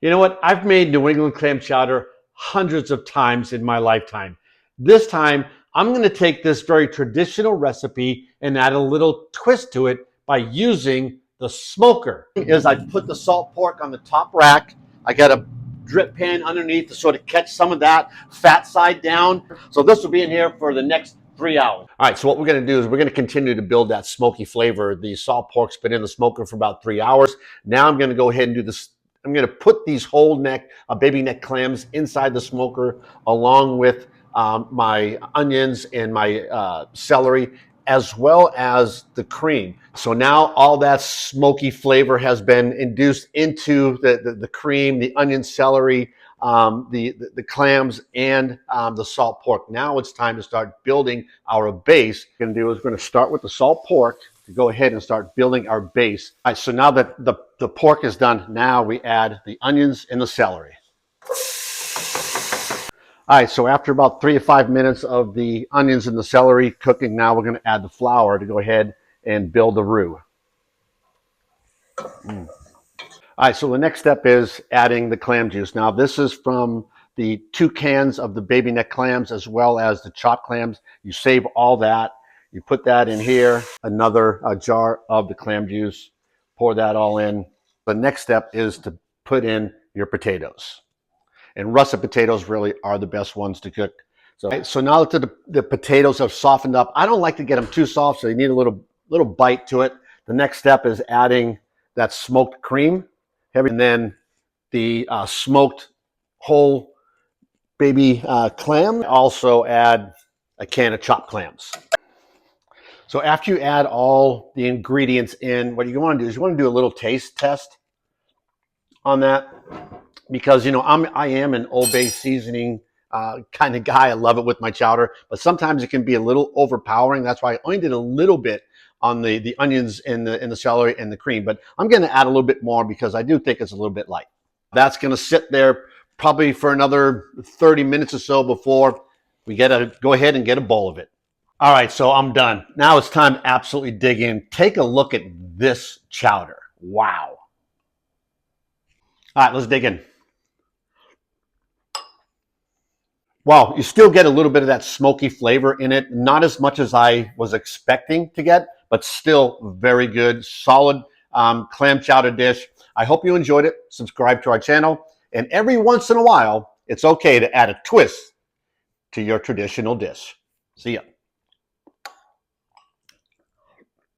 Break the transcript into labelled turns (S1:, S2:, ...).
S1: You know what? I've made New England clam chowder hundreds of times in my lifetime. This time, I'm going to take this very traditional recipe and add a little twist to it by using the smoker. Is I put the salt pork on the top rack. I got a drip pan underneath to sort of catch some of that fat side down. So this will be in here for the next 3 hours. All right, so what we're going to do is we're going to continue to build that smoky flavor. The salt pork's been in the smoker for about 3 hours. Now I'm going to go ahead and do this. I'm going to put these whole neck, baby neck clams inside the smoker along with my onions and my celery, as well as the cream. So now all that smoky flavor has been induced into the cream, the onion, celery, the clams, and the salt pork. Now it's time to start building our base. What we're going to do is we're going to start with the salt pork to go ahead and start building our base. All right, so now that the pork is done, now we add the onions and the celery. All right, so after about 3 to 5 minutes of the onions and the celery cooking, now we're going to add the flour to go ahead and build the roux. All right, so the next step is adding the clam juice. Now this is from the 2 cans of the baby neck clams as well as the chopped clams. You save all that. You put that in here, another jar of the clam juice, pour that all in. The next step is to put in your potatoes. And russet potatoes really are the best ones to cook. So now that the potatoes have softened up, I don't like to get them too soft, so you need a little bite to it. The next step is adding that smoked cream, and then the smoked whole baby clam. Also add a can of chopped clams. So after you add all the ingredients in, what you want to do is you want to do a little taste test on that. Because, you know, I am an Old Bay seasoning kind of guy. I love it with my chowder, but sometimes it can be a little overpowering. That's why I only did a little bit on the onions and the celery and the cream. But I'm going to add a little bit more because I do think it's a little bit light. That's going to sit there probably for another 30 minutes or so before we go ahead and get a bowl of it. All right, so I'm done. Now it's time to absolutely dig in. Take a look at this chowder. Wow. All right, let's dig in. Well, you still get a little bit of that smoky flavor in it. Not as much as I was expecting to get, but still very good, solid clam chowder dish. I hope you enjoyed it. Subscribe to our channel. And every once in a while, it's okay to add a twist to your traditional dish. See ya.